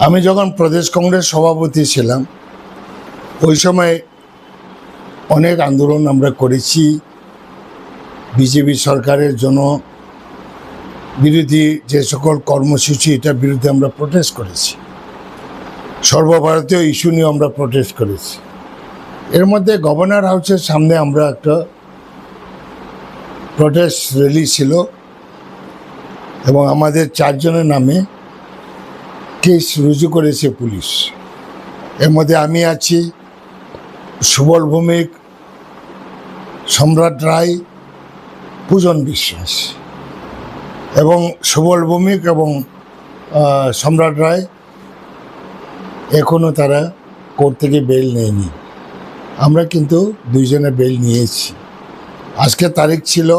আমি যখন প্রদেশ কংগ্রেস সভাপতি ছিলাম ওই সময় অনেক আন্দোলন আমরা করেছি। বিজেপি সরকারের জন্য বিরোধী যে সকল কর্মসূচি এটার বিরুদ্ধে আমরা প্রোটেস্ট করেছি। সর্বভারতীয় ইস্যু নিয়ে আমরা প্রোটেস্ট করেছি। এর মধ্যে গভর্নর হাউসের সামনে আমরা একটা প্রোটেস্ট র্যালি ছিল এবং আমাদের 4 জনের নামে কেস রুজু করেছে পুলিশ। এর মধ্যে আমি আছি, সুবল ভৌমিক, সম্রাট রায়, পূজন বিশ্বাস। এবং সুবল ভৌমিক এবং সম্রাট রায় এখনও তারা কোর্ট থেকে বেল নেয়নি। আমরা কিন্তু 2 জনের বেল নিয়েছি। আজকে তারিখ ছিল,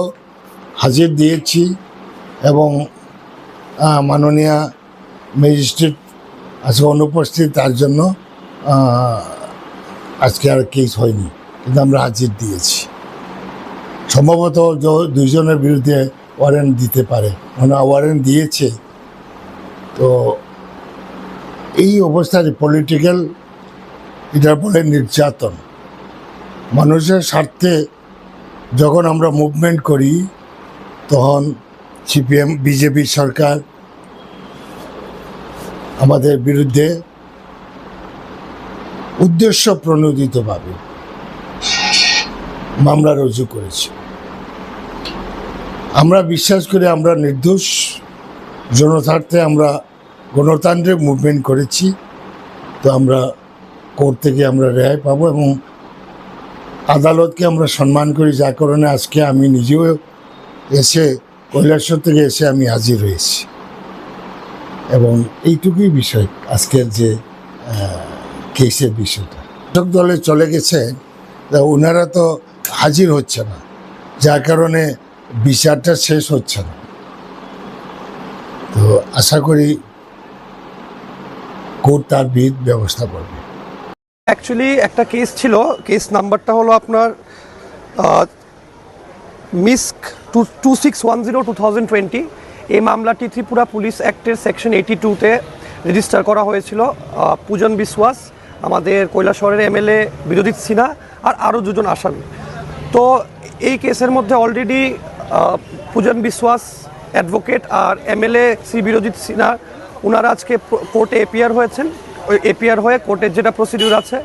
হাজির দিয়েছি এবং মাননীয় ম্যাজিস্ট্রেট আজকে অনুপস্থিত, তার জন্য আজকে আর কেস হয়নি, কিন্তু আমরা হাজির দিয়েছি। সম্ভবত 2 জনের বিরুদ্ধে ওয়ারেন্ট দিতে পারে, মানে ওয়ারেন্ট দিয়েছে। তো এই অবস্থায় পলিটিক্যাল এটার বলে নির্যাতন। মানুষের স্বার্থে যখন আমরা মুভমেন্ট করি তখন সিপিএম বিজেপি সরকার আমাদের বিরুদ্ধে উদ্দেশ্য প্রণোদিতভাবে মামলা রুজু করেছে। আমরা বিশ্বাস করি আমরা নির্দোষ, জনস্বার্থে আমরা গণতান্ত্রিক মুভমেন্ট করেছি। তো আমরা কোর্ট থেকে আমরা রেহাই পাবো এবং আদালতকে আমরা সম্মান করি, যার কারণে আজকে আমি নিজেও এসে কৈলাসহর থেকে এসে আমি হাজির হয়েছি। এবং এইটুকুই বিষয় আজকের যে কেসের বিষয়টা। শাসক দলে চলে গেছে, ওনারা তো হাজির হচ্ছে না, যার কারণে বিচারটা শেষ হচ্ছে না। তো আশা করি কোর্ট তার বিহিত ব্যবস্থা করবে। অ্যাকচুয়ালি একটা কেস ছিল, কেস নাম্বারটা হলো আপনার মিস্ক 2610/2020। এই মামলাটি ত্রিপুরা পুলিশ অ্যাক্টের সেকশন 82-তে রেজিস্টার করা হয়েছিল। পূজন বিশ্বাস, আমাদের কৈলাসহরের এমএলএ বিরোজিত সিনহা, আর আরও 2 জন আসামি। তো এই কেসের মধ্যে অলরেডি পূজন বিশ্বাস অ্যাডভোকেট আর এমএলএ শ্রী বিরোজিত সিনহা ওনারা আজকে কোর্টে এপিয়ার হয়েছেন। ওই এপিয়ার হয়ে কোর্টের যেটা প্রসিডিউর আছে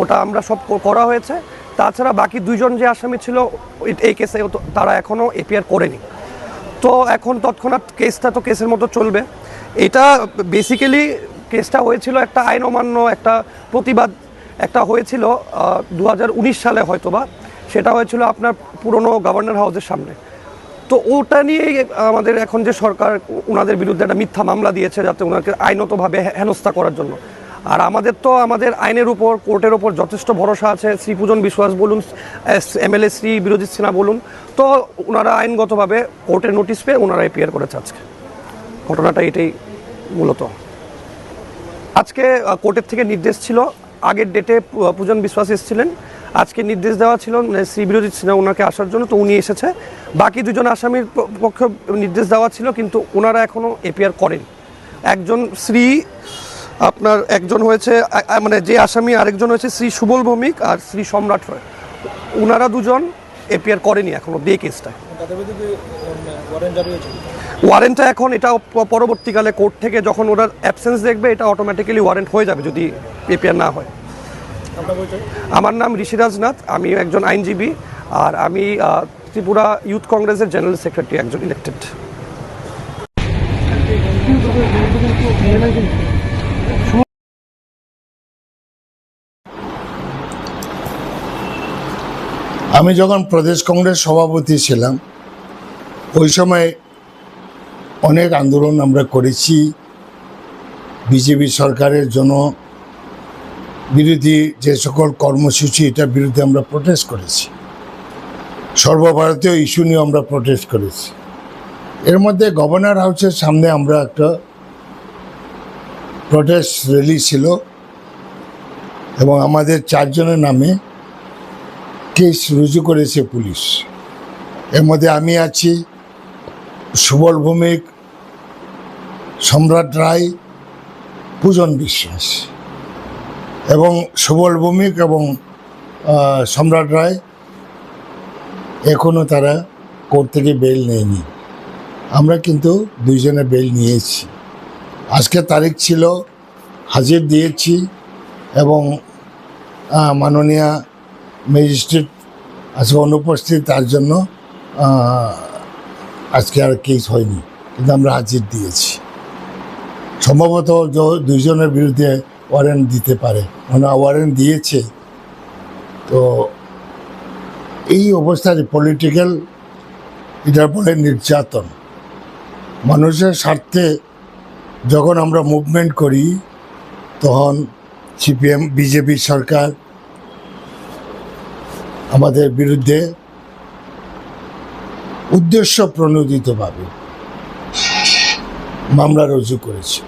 ওটা আমরা সব করা হয়েছে। তাছাড়া বাকি 2 জন যে আসামি ছিল এই কেসে তারা এখনও এপিয়ার করেনি। তো এখন তৎক্ষণাৎ কেসটা তো কেসের মতো চলবে। এটা বেসিক্যালি কেসটা হয়েছিল একটা আইন অমান্য, একটা প্রতিবাদ একটা হয়েছিল 2019 সালে হয়তোবা, সেটা হয়েছিল আপনার পুরনো গভর্নর হাউসের সামনে। তো ওটা নিয়ে আমাদের এখন যে সরকার ওনাদের বিরুদ্ধে একটা মিথ্যা মামলা দিয়েছে, যাতে ওনাকে আইনতভাবে হেনস্থা করার জন্য। আর আমাদের তো আমাদের আইনের উপর, কোর্টের উপর যথেষ্ট ভরসা আছে। শ্রী পূজন বিশ্বাস বলুন, এমএলএ শ্রী বিরোজিত সিনহা বলুন, তো ওনারা আইনগতভাবে কোর্টের নোটিশ পেয়ে ওনারা এপিয়ার করেছে আজকে। ঘটনাটা এটাই মূলত। আজকে কোর্টের থেকে নির্দেশ ছিল, আগের ডেটে পূজন বিশ্বাস এসেছিলেন, আজকে নির্দেশ দেওয়া ছিল শ্রী বিরোজিত সিনহা ওনাকে আসার জন্য, তো উনি এসেছে। বাকি 2 জন আসামির পক্ষে নির্দেশ দেওয়া ছিল, কিন্তু ওনারা এখনও এপিআর করেন। একজন হয়েছে মানে যে আসামি, আরেকজন হয়েছে শ্রী সুবল ভৌমিক আর শ্রী সম্রাট রায়। ওনারা 2 জন এপিআর করেনি এখনও দিয়ে কেসটা। ওয়ারেন্টটা এখন এটা পরবর্তীকালে কোর্ট থেকে যখন ওরা অ্যাবসেন্স দেখবে, এটা অটোমেটিক্যালি ওয়ারেন্ট হয়ে যাবে যদি এপিআর না হয়। আমার নাম ঋষিরাজ নাথ, আমি একজন আইনজীবী, আর আমি ত্রিপুরা ইউথ কংগ্রেসের জেনারেল সেক্রেটারি, একজন ইলেক্টেড। আমি যখন প্রদেশ কংগ্রেস সভাপতি ছিলাম ওই সময় অনেক আন্দোলন আমরা করেছি। বিজেপি সরকারের জন্য বিরোধী যে সকল কর্মসূচি এটার বিরুদ্ধে আমরা প্রোটেস্ট করেছি। সর্বভারতীয় ইস্যু নিয়ে আমরা প্রোটেস্ট করেছি। এর মধ্যে গভর্নর হাউসের সামনে আমরা একটা প্রোটেস্ট র্যালি ছিল এবং আমাদের 4 জনের নামে কেস রুজু করেছে পুলিশ। এর মধ্যে আমি আছি, সুবল ভৌমিক, সম্রাট রায়, পূজন বিশ্বাস এবং সুবল ভৌমিক এবং সম্রাট রায় এখনও তারা কোর্ট থেকে বেল নেয়নি। আমরা কিন্তু দুইজনে বেল নিয়েছি। আজকে তারিখ ছিল, হাজির দিয়েছি এবং মাননীয় ম্যাজিস্ট্রেট আজকে অনুপস্থিত, তার জন্য আজকে আর কেস হয়নি, কিন্তু আমরা হাজির দিয়েছি। সম্ভবত দুইজনের বিরুদ্ধে ওয়ারেন্ট দিতে পারে, মানে ওয়ারেন্ট দিয়েছে। তো এই অবস্থায় পলিটিক্যাল, এটার পরে নির্যাতন, মানুষের স্বার্থে যখন আমরা মুভমেন্ট করি তখন সিপিএম বিজেপি সরকার আমাদের বিরুদ্ধে উদ্দেশ্য প্রণোদিতভাবে মামলা রুজু করেছে।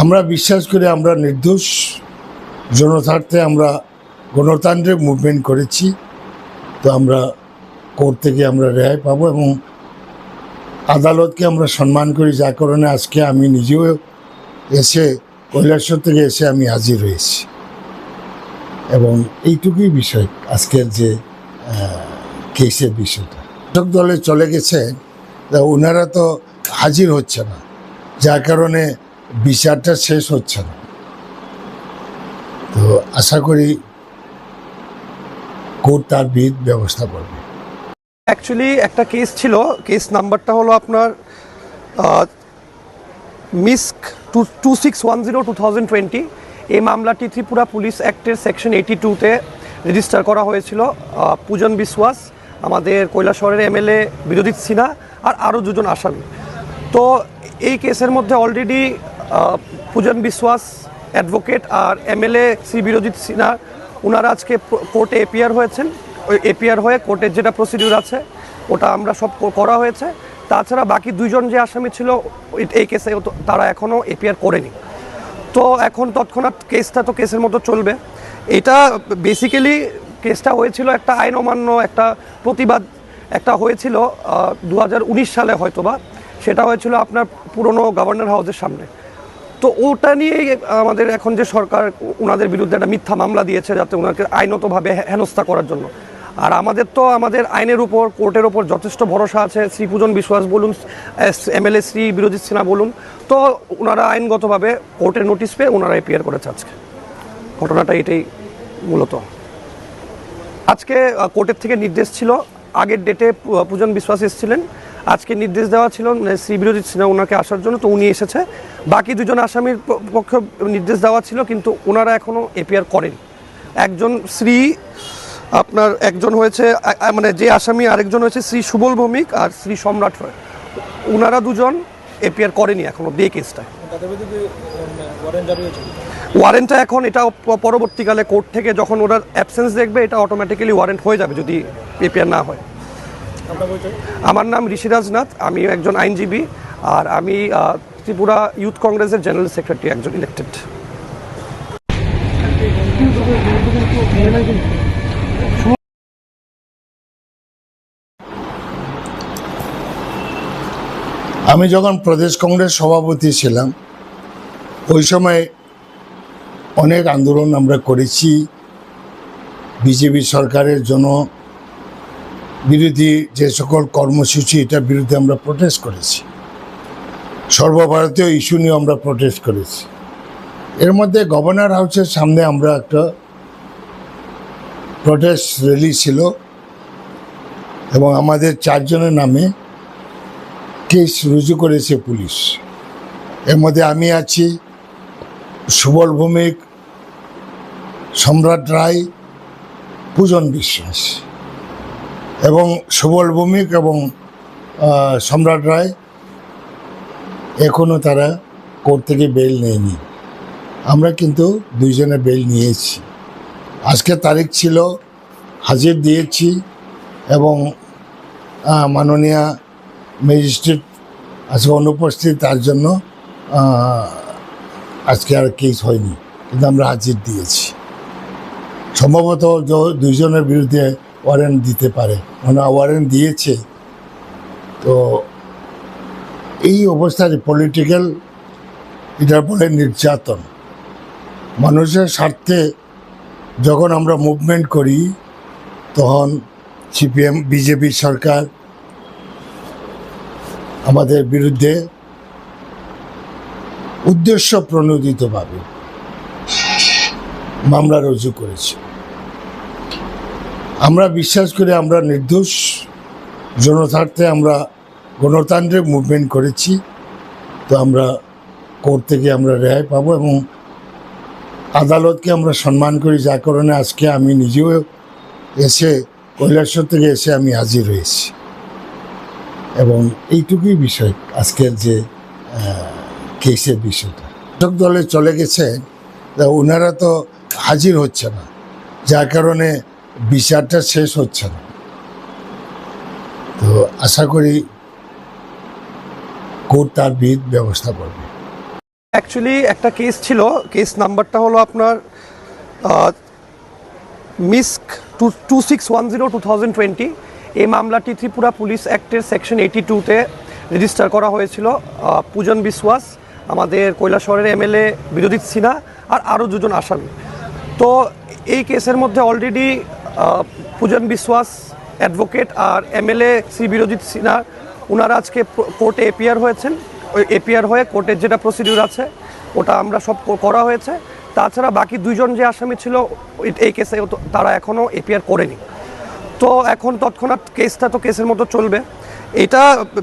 আমরা বিশ্বাস করি আমরা নির্দোষ, জনস্বার্থে আমরা গণতান্ত্রিক মুভমেন্ট করেছি। তো আমরা কোর্ট থেকে আমরা রেহাই পাবো এবং আদালতকে আমরা সম্মান করি, যার কারণে আজকে আমি নিজেও এসে কৈলাসহর থেকে এসে আমি হাজির হয়েছি। এবং এইটুকুই বিষয় আজকের যে কেসের বিষয়টা। শাসক দলে চলে গেছে, ওনারা তো হাজির হচ্ছে না, যার কারণে বিচারটা শেষ হচ্ছে না। তো আশা করি কোর্ট তার বিহিত ব্যবস্থা করবে। অ্যাকচুয়ালি একটা কেস ছিল, কেস নাম্বারটা হলো আপনার মিস্ক 2610/2020। এই মামলাটি ত্রিপুরা পুলিশ অ্যাক্টের সেকশন 82-তে রেজিস্টার করা হয়েছিল। পূজন বিশ্বাস, আমাদের কৈলাসহরের এমএলএ বিরোজিৎ সিনহা আর আরও দুজন আসামি। তো এই কেসের মধ্যে অলরেডি পূজন বিশ্বাস অ্যাডভোকেট আর এমএলএ শ্রী বিরোজিৎ সিনহা ওনারা আজকে কোর্টে এপিয়ার হয়েছেন। ওই এপিয়ার হয়ে কোর্টের যেটা প্রসিডিউর আছে ওটা আমরা সব করা হয়েছে। তাছাড়া বাকি দুইজন যে আসামি ছিল এই কেসে, তারা এখনও এপিয়ার করেনি। তো এখন তৎক্ষণাৎ কেসটা তো কেসের মতো চলবে। এটা বেসিক্যালি কেসটা হয়েছিল একটা আইন অমান্য, একটা প্রতিবাদ একটা হয়েছিল 2019 সালে হয়তোবা, সেটা হয়েছিল আপনার পুরনো গভর্নর হাউসের সামনে। তো ওটা নিয়েই আমাদের এখন যে সরকার ওনাদের বিরুদ্ধে একটা মিথ্যা মামলা দিয়েছে, যাতে ওনাকে আইনতভাবে হেনস্থা করার জন্য। আর আমাদের তো আমাদের আইনের উপর, কোর্টের উপর যথেষ্ট ভরসা আছে। শ্রী পূজন বিশ্বাস বলুন, এমএলএ শ্রী বিরোজিৎ সিনহা বলুন, তো ওনারা আইনগতভাবে কোর্টের নোটিশ পেয়ে ওনারা এপিয়ার করেছে আজকে। ঘটনাটা এটাই মূলত। আজকে কোর্টের থেকে নির্দেশ ছিল, আগের ডেটে পূজন বিশ্বাস এসেছিলেন, আজকে নির্দেশ দেওয়া ছিল শ্রী বিরোজিৎ সিনহা ওনাকে আসার জন্য, তো উনি এসেছে। বাকি দুজন আসামির পক্ষে নির্দেশ দেওয়া ছিল, কিন্তু ওনারা এখনও এপিআর করেন। একজন শ্রী আপনার একজন হয়েছে, মানে যে আসামি আরেকজন হয়েছে শ্রী সুবল ভৌমিক আর শ্রী সম্রাট রায়, ওনারা দুজন এপিআর করেনি এখনও বে কেসটায়। ওয়ারেন্টটা এখন এটা পরবর্তীকালে কোর্ট থেকে যখন ওরা অ্যাবসেন্স দেখবে, এটা অটোমেটিক্যালি ওয়ারেন্ট হয়ে যাবে যদি এপিআর না হয়। আমার নাম ঋষিরাজ নাথ, আমি একজন আইনজীবী, আর আমি ত্রিপুরা ইউথ কংগ্রেসের জেনারেল সেক্রেটারি একজন ইলেক্টেড। আমি যখন প্রদেশ কংগ্রেস সভাপতি ছিলাম, ওই সময় অনেক আন্দোলন আমরা করেছি। বিজেপি সরকারের জন্য বিরোধী যে সকল কর্মসূচি, এটার বিরুদ্ধে আমরা প্রোটেস্ট করেছি। সর্বভারতীয় ইস্যু নিয়ে আমরা প্রোটেস্ট করেছি। এর মধ্যে গভর্নর হাউসের সামনে আমরা একটা প্রোটেস্ট র্যালি ছিল এবং আমাদের 4 জনের নামে কেস রুজু করেছে পুলিশ। এর মধ্যে আমি আছি, সুবল ভৌমিক, সম্রাট রায়, পূজন বিশ্বাস এবং সুবল ভৌমিক এবং সম্রাট রায় এখনও তারা কোর্ট থেকে বেল নেয়নি। আমরা কিন্তু দুইজনে বেল নিয়েছি। আজকে তারিখ ছিল, হাজির দিয়েছি এবং মাননীয় ম্যাজিস্ট্রেট আজকে অনুপস্থিত, তার জন্য আজকে আর কেস হয়নি, কিন্তু আমরা হাজির দিয়েছি। সম্ভবত দুইজনের বিরুদ্ধে ওয়ারেন্ট দিতে পারে, মানে ওয়ারেন্ট দিয়েছে। তো এই অবস্থায় পলিটিক্যাল, এটা বলে নির্যাতন। মানুষের স্বার্থে যখন আমরা মুভমেন্ট করি তখন সিপিএম বিজেপি সরকার আমাদের বিরুদ্ধে উদ্দেশ্য প্রণোদিতভাবে মামলা রুজু করেছে। আমরা বিশ্বাস করি আমরা নির্দোষ, জনস্বার্থে আমরা গণতান্ত্রিক মুভমেন্ট করেছি। তো আমরা কোর্ট থেকে আমরা রেহাই পাবো এবং আদালতকে আমরা সম্মান করি, যার কারণে আজকে আমি নিজেও এসে কৈলাসহর থেকে এসে আমি হাজির হয়েছি। এবং এইটুকুই বিষয় আজকের যে কেসের বিষয়টা। শাসক দলে চলে গেছে, ওনারা তো হাজির হচ্ছে না, যার কারণে বিচারটা শেষ হচ্ছে না। তো আশা করি কোর্ট তার বিহিত ব্যবস্থা করবে। অ্যাকচুয়ালি একটা কেস ছিল, কেস নাম্বারটা হলো আপনার মিস্ক 2610/2020। এই মামলাটি ত্রিপুরা পুলিশ অ্যাক্টের সেকশন 82-তে রেজিস্টার করা হয়েছিল। পূজন বিশ্বাস, আমাদের কৈলাসহরের এমএলএ বিরোধিত সিনহা আর আরও দুজন আসামি। তো এই কেসের মধ্যে অলরেডি পূজন বিশ্বাস অ্যাডভোকেট আর এমএলএ শ্রী বিরোধিত সিনহা ওনারা আজকে কোর্টে এপিয়ার হয়েছেন। ওই এপিয়ার হয়ে কোর্টের যেটা প্রসিডিউর আছে ওটা আমরা সব করা হয়েছে। তাছাড়া বাকি দুইজন যে আসামি ছিল এই কেসে তারা এখনও এপিয়ার করেনি। তো এখন তৎক্ষণাৎ কেসটা তো কেসের মতো চলবে। এটা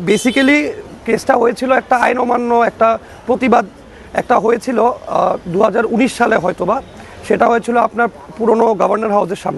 বেসিক্যালি কেসটা হয়েছিল একটা আইন অমান্য, একটা প্রতিবাদ একটা হয়েছিল 2019 সালে হয়তোবা। সেটা হয়েছিল আপনার পুরনো গভর্নর হাউসের সামনে।